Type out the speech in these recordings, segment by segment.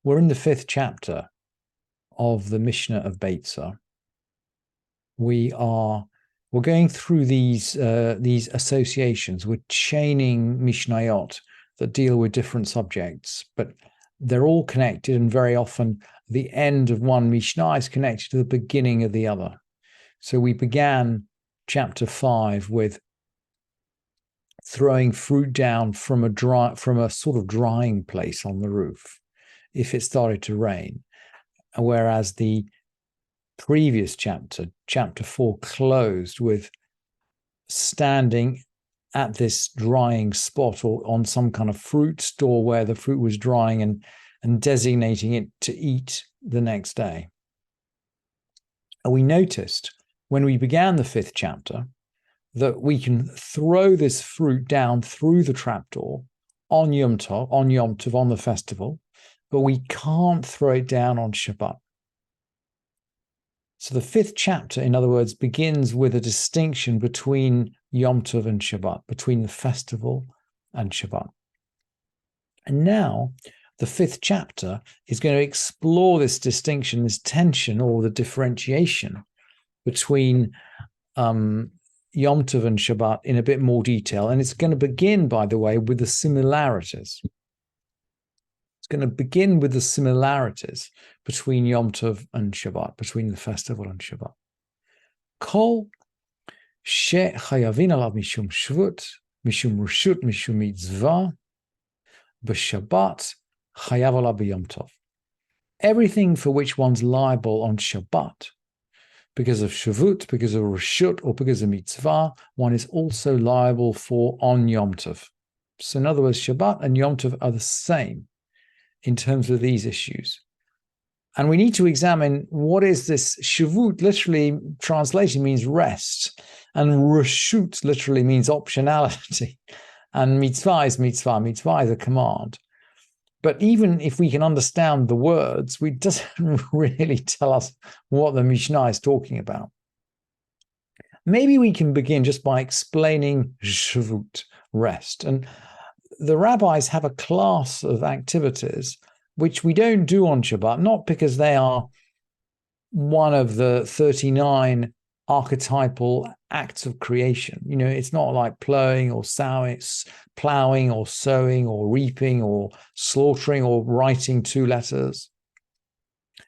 We're in the 5th chapter of the Mishnah of Beytzah. We're going through these associations. We're chaining Mishnayot that deal with different subjects, but they're all connected, and very often the end of one Mishnah is connected to the beginning of the other. So we began chapter 5 with throwing fruit down from a sort of drying place on the roof if it started to rain, whereas the previous chapter 4, closed with standing at this drying spot or on some kind of fruit store where the fruit was drying and designating it to eat the next day. And we noticed when we began the 5th chapter that we can throw this fruit down through the trapdoor on Yom Tov, on the festival, but we can't throw it down on Shabbat. So the 5th chapter, in other words, begins with a distinction between Yom Tov and Shabbat, between the festival and Shabbat. And now the 5th chapter is going to explore this distinction, this tension, or the differentiation between Yom Tov and Shabbat in a bit more detail. And it's going to begin, by the way, with the similarities. It's going to begin with the similarities between Yom Tov and Shabbat, between the festival and Shabbat. Kol she'chayavin alav mishum shvut, mishum reshut, mishum mitzvah, b'Shabbat chayav alav b'Yom Tov. Everything for which one's liable on Shabbat, because of Shavut, because of Reshut, or because of Mitzvah, one is also liable for on Yom Tov. So in other words, Shabbat and Yom Tov are the same in terms of these issues. And we need to examine what is this. Shavut literally translation means rest, and Reshut literally means optionality. And Mitzvah is Mitzvah. Mitzvah is a command. But even if we can understand the words, it doesn't really tell us what the Mishnah is talking about. Maybe we can begin just by explaining Shavut, rest. And the rabbis have a class of activities which we don't do on Shabbat, not because they are one of the 39 archetypal acts of creation. You know, it's not like plowing or sowing or reaping or slaughtering or writing 2 letters.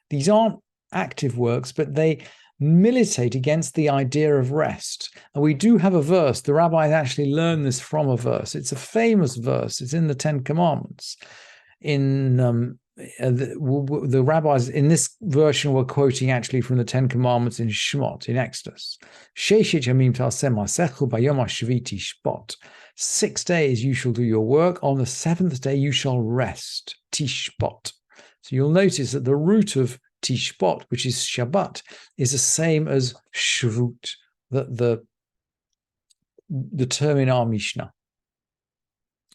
These aren't active works, but they militate against the idea of rest. And we do have a verse. The rabbis actually learn this from a verse. It's a famous verse. It's in the 10 Commandments. In the rabbis in this version were quoting actually from the 10 Commandments in Shemot, in Exodus. 6 days you shall do your work. On the 7th day you shall rest. Tishbot. So you'll notice that the root of Tishbot, which is Shabbat, is the same as Shavut, the term in our Mishnah.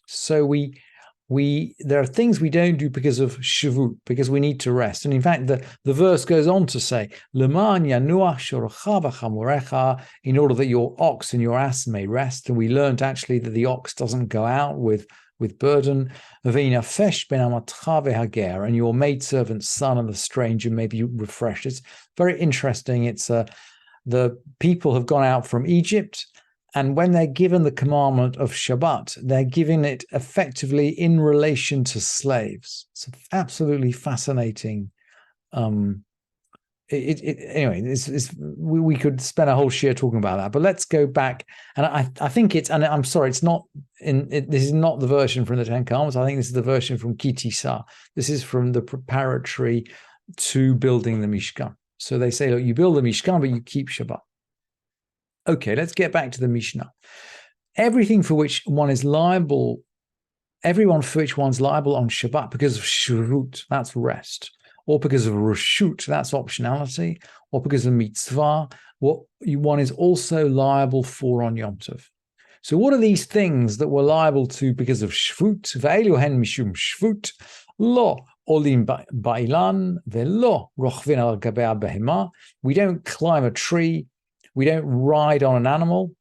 So there are things we don't do because of Shavut, because we need to rest. And in fact, the verse goes on to say, Leman yanuach shorocha v'chamorecha, in order that your ox and your ass may rest. And we learned actually that the ox doesn't go out with burden. V'inafesh ben amatcha v'hager, and your maidservant's son and the stranger may be refreshed. It's very interesting. It's the people have gone out from Egypt, and when they're given the commandment of Shabbat, they're given it effectively in relation to slaves. It's absolutely fascinating. Anyway, we could spend a whole shiur talking about that, but let's go back. And I think it's, and I'm sorry, it's not this is not the version from the 10 Commandments. I think this is the version from Kitisa. This is from the preparatory to building the Mishkan. So they say, look, you build the Mishkan, but you keep Shabbat. Okay, let's get back to the Mishnah. Everything for which one is liable, everyone for which one's liable on Shabbat because of Shavut, that's rest, or because of Reshut, that's optionality, or because of Mitzvah, what one is also liable for on Yom Tov. So what are these things that we're liable to because of Shvut? Ve'elu hen mishum Shvut, lo olim ba'ilan, ve'lo rochvin al gabei behema. We don't climb a tree. We don't ride on an animal.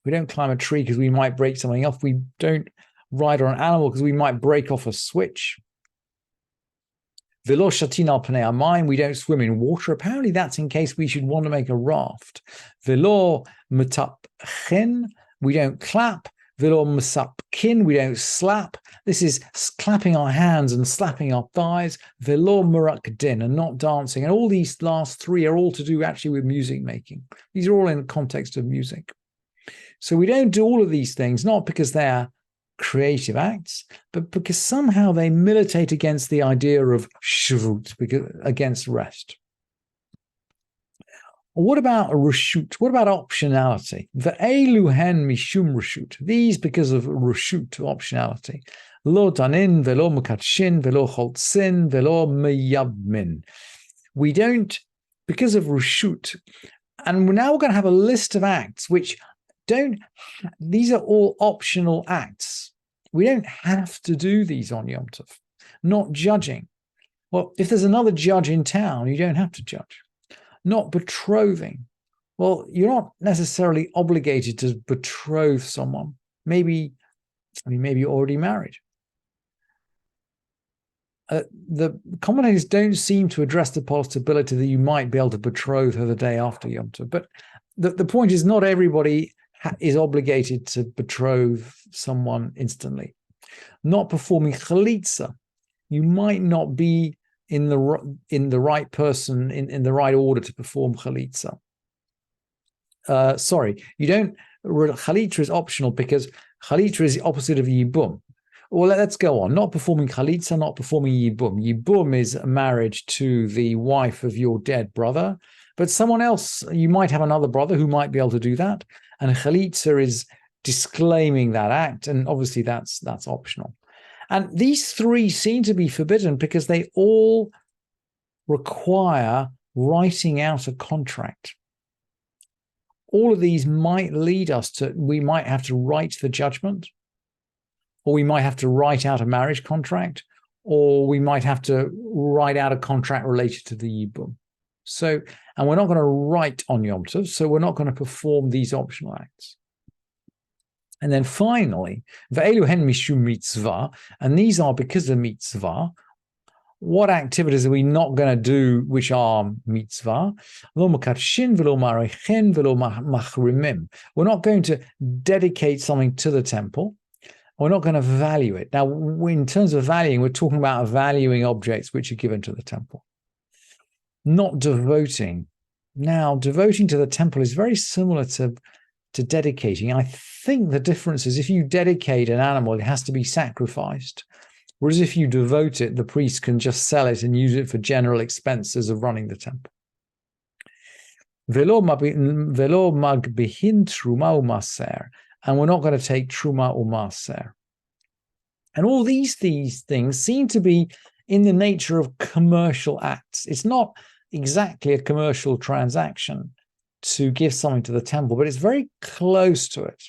We don't climb a tree because we might break something off. We don't ride on an animal because we might break off a switch. Velo shatin al pnei hamayim, we don't swim in water. Apparently that's in case we should want to make a raft. Velo metapchen, we don't clap. Velo mesapkin, we don't slap. This is clapping our hands and slapping our thighs. Velo murakdin, and not dancing. And all these last three are all to do actually with music making. These are all in the context of music. So we don't do all of these things, not because they're creative acts, but because somehow they militate against the idea of shvut, against rest. What about a reshut? What about optionality? Ve'elu hen mishum reshut. These because of reshut, optionality. Lo danin, velo mukatshin, velo choltzin, velo meyabmin. We don't, because of reshut, and now we're going to have a list of acts which don't, these are all optional acts. We don't have to do these on Yom Tov. Not judging. Well, if there's another judge in town, you don't have to judge. Not betrothing. Well, you're not necessarily obligated to betroth someone. Maybe you're already married. The commentators don't seem to address the possibility that you might be able to betroth her the day after Yom Tov. But the point is, not everybody is obligated to betroth someone instantly. Not performing chalitza. You might not be in the right person, in the right order to perform chalitza. You don't. Chalitza is optional because chalitza is the opposite of yibum. Well, let's go on. Not performing chalitza, not performing yibum. Yibum is a marriage to the wife of your dead brother, but someone else, you might have another brother who might be able to do that. And chalitza is disclaiming that act, and obviously that's optional. And these three seem to be forbidden because they all require writing out a contract. All of these might lead us to, we might have to write the judgment, or we might have to write out a marriage contract, or we might have to write out a contract related to the yibum. So, and we're not going to write on Yom Tov, so we're not going to perform these optional acts. And then finally, ve'elu hen mishum mitzvah, and these are because of mitzvah. What activities are we not going to do which are mitzvah? Lo mekadshin v'lo marechen v'lo machrimim. We're not going to dedicate something to the temple. We're not going to value it. Now, in terms of valuing, we're talking about valuing objects which are given to the temple. Not devoting. Now, devoting to the temple is very similar to dedicating. I think the difference is if you dedicate an animal, it has to be sacrificed. Whereas if you devote it, the priest can just sell it and use it for general expenses of running the temple. Velo magbihin truma u'maser. And we're not going to take truma or maser. And all these things seem to be in the nature of commercial acts. It's not exactly a commercial transaction to give something to the temple, but it's very close to it.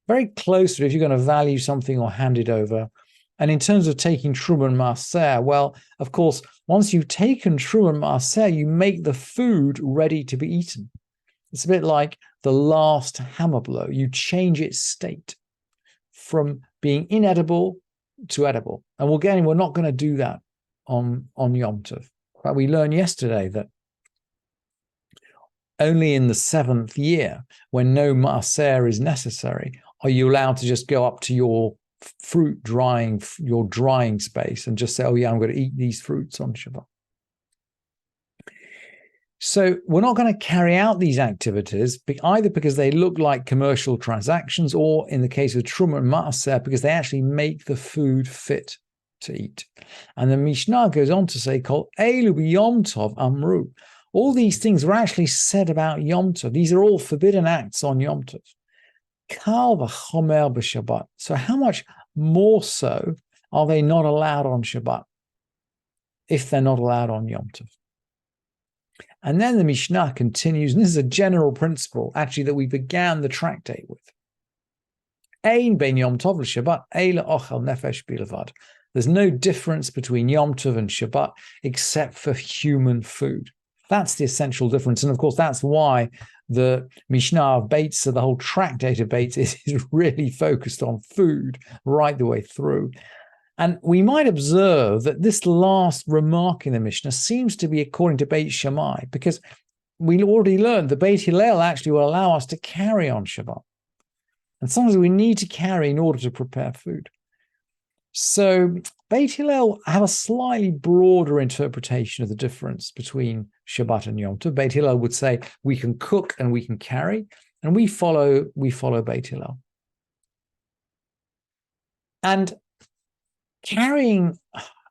Very close to it if you're going to value something or hand it over. And in terms of taking truma and maser, well, of course, once you've taken truma and maser, you make the food ready to be eaten. It's a bit like the last hammer blow. You change its state from being inedible to edible. And we're not going to do that on Yom Tov. But we learned yesterday that only in the 7th year, when no maser is necessary, are you allowed to just go up to your your drying space and just say, oh yeah, I'm going to eat these fruits on Shabbat. So we're not going to carry out these activities either because they look like commercial transactions, or in the case of Truma and Maaser, because they actually make the food fit to eat. And the Mishnah goes on to say, Kol elu Yom Tov amru. All these things were actually said about Yom Tov. These are all forbidden acts on Yom Tov. Kal v'chomer b'Shabbat. So how much more so are they not allowed on Shabbat if they're not allowed on Yom Tov? And then the Mishnah continues, and this is a general principle, actually, that we began the tractate with. Ein ben Yom Tov l'Shabbat, eila ochel nefesh bilavad. There's no difference between Yom Tov and Shabbat except for human food. That's the essential difference. And of course, that's why the Mishnah of Beytzah, the whole tractate of Beytzah, is really focused on food right the way through. And we might observe that this last remark in the Mishnah seems to be according to Beit Shammai, because we already learned that Beit Hillel actually will allow us to carry on Shabbat. And sometimes we need to carry in order to prepare food. So Beit Hillel have a slightly broader interpretation of the difference between Shabbat and Yom Tov. Beit Hillel would say we can cook and we can carry, and we follow Beit Hillel. And carrying,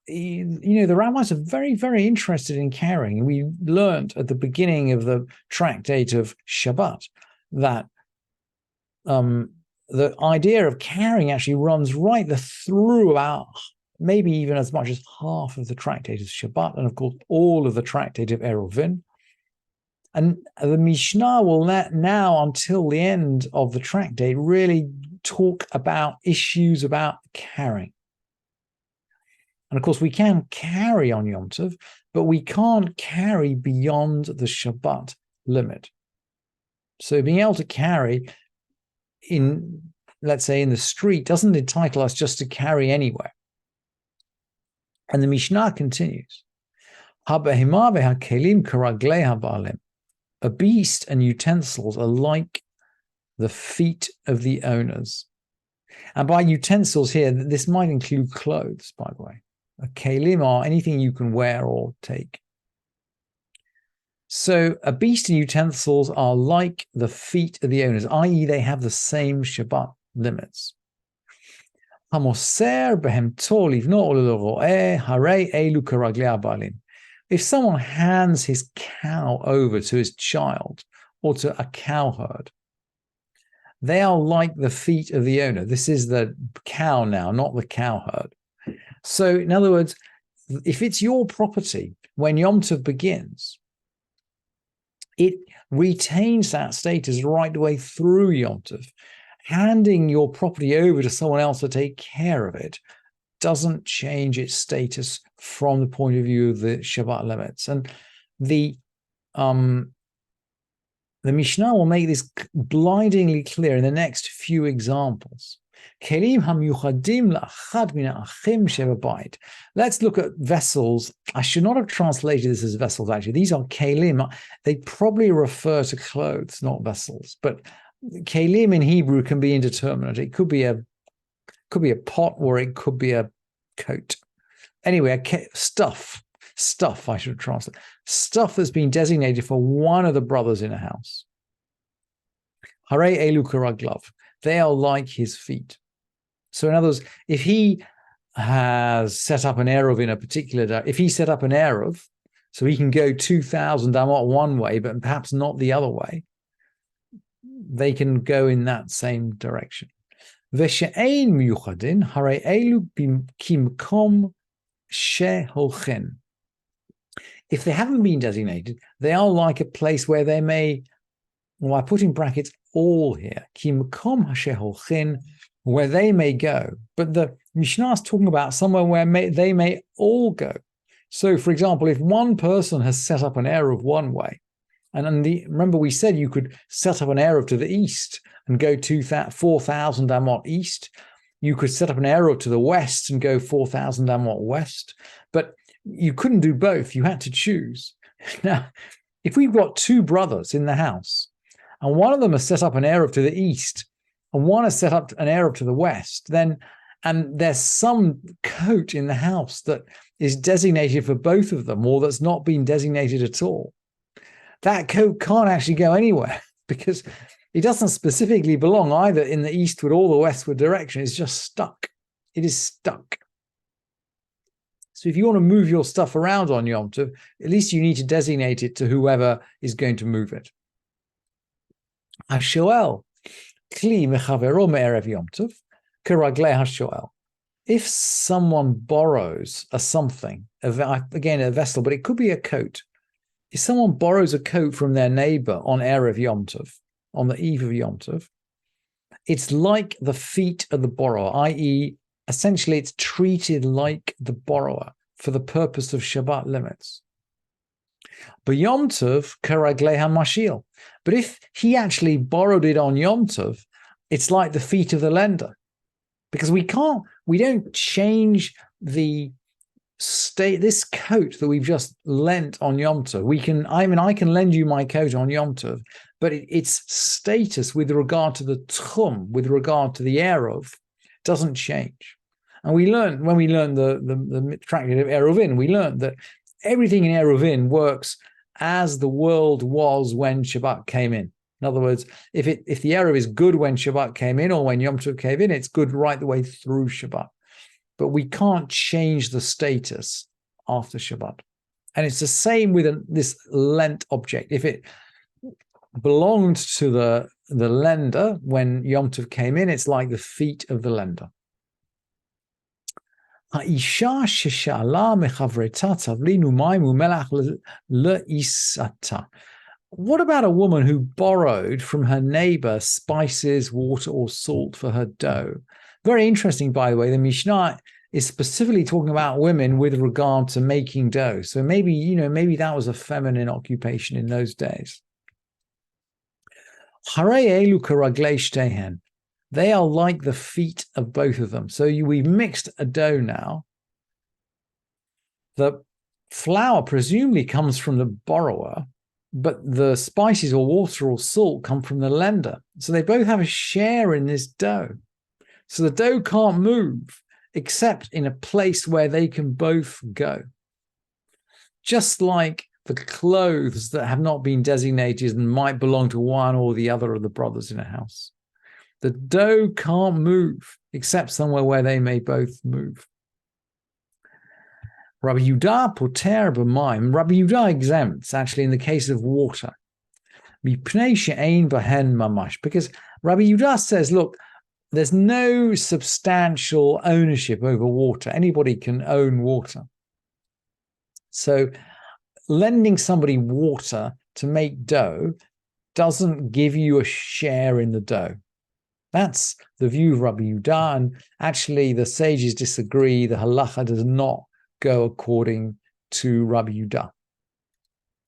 the rabbis are very, very interested in carrying. We learned at the beginning of the tractate of Shabbat that the idea of carrying actually runs right through about maybe even as much as half of the tractate of Shabbat, and of course all of the tractate of Eruvin. And the Mishnah will now, until the end of the tractate, really talk about issues about carrying. And of course, we can carry on Yom Tov, but we can't carry beyond the Shabbat limit. So being able to carry in, let's say, in the street doesn't entitle us just to carry anywhere. And the Mishnah continues, a beast and utensils are like the feet of the owners. And by utensils here, this might include clothes, by the way. A kelim are anything you can wear or take. So a beast and utensils are like the feet of the owners, i.e. they have the same Shabbat limits. If someone hands his cow over to his child or to a cow herd, they are like the feet of the owner. This is the cow now, not the cow herd. So in other words, if it's your property, when Yom Tov begins, it retains that status right the way through Yom Tov. Handing your property over to someone else to take care of it doesn't change its status from the point of view of the Shabbat limits. And the Mishnah will make this blindingly clear in the next few examples. Let's look at vessels. I should not have translated this as vessels, actually. These are kelim. They probably refer to clothes, not vessels. But kelim in Hebrew can be indeterminate. It could be a pot, or it could be a coat. Anyway, stuff, I should translate. Stuff that's been designated for one of the brothers in a house. Hare elu karaglav. They are like his feet. So in other words, if he has set up an Eruv in a particular day, if he set up an Eruv, so he can go 2,000 amot one way, but perhaps not the other way, they can go in that same direction. V'she'ein miyuchadin hare elu kimkom sheholchen. If they haven't been designated, they are like a place where they may, well, I put in brackets all here, kimkom sheholchen, where they may go. But the Mishnah is talking about somewhere where they may all go. So, for example, if one person has set up an Eruv one way, and remember we said you could set up an Eruv to the east and go 4,000 amot east. You could set up an Eruv to the west and go 4,000 amot west. But you couldn't do both. You had to choose. Now, if we've got two brothers in the house, and one of them has set up an Eruv to the east, and one has set up an Eruv to the west, and there's some coat in the house that is designated for both of them, or that's not been designated at all, that coat can't actually go anywhere because it doesn't specifically belong either in the eastward or the westward direction. It's just stuck. It is stuck. So if you want to move your stuff around on Yom Tov, at least you need to designate it to whoever is going to move it. Hashoel, kli mechavero me'erev Yom Tov, keraglei hashoel. If someone borrows something, again a vessel, but it could be a coat. If someone borrows a coat from their neighbor on Erev Yom Tov, on the eve of Yom Tov, it's like the feet of the borrower, i.e., essentially it's treated like the borrower for the purpose of Shabbat limits. But Yom Tov, karaglei hamashil. But if he actually borrowed it on Yom Tov, it's like the feet of the lender, because we don't change the state, this coat that we've just lent on Yom Tov. I can lend you my coat on Yom Tov, but its status with regard to the tchum, with regard to the eruv, doesn't change. And when we learned the tractate of Eruvin, we learned that everything in Eruvin works as the world was when Shabbat came in. In other words, if the eruv is good when Shabbat came in or when Yom Tov came in, it's good right the way through Shabbat. But we can't change the status after Shabbat. And it's the same with this lent object. If it belonged to the lender when Yom Tov came in, it's like the feet of the lender. What about a woman who borrowed from her neighbor spices, water, or salt for her dough? Very interesting, by the way. The Mishnah is specifically talking about women with regard to making dough. So maybe that was a feminine occupation in those days. They are like the feet of both of them. So we've mixed a dough now. The flour presumably comes from the borrower, but the spices or water or salt come from the lender. So they both have a share in this dough. So the dough can't move except in a place where they can both go. Just like the clothes that have not been designated and might belong to one or the other of the brothers in a house. The dough can't move except somewhere where they may both move. Rabbi Yehuda poter b'mayim. Rabbi Yehuda exempts, actually, in the case of water. Mipnei she'ein bahen mamash. Because Rabbi Yehuda says, look, there's no substantial ownership over water. Anybody can own water. So lending somebody water to make dough doesn't give you a share in the dough. That's the view of Rabbi Yehuda, and actually the sages disagree. The halacha does not go according to Rabbi Yehuda.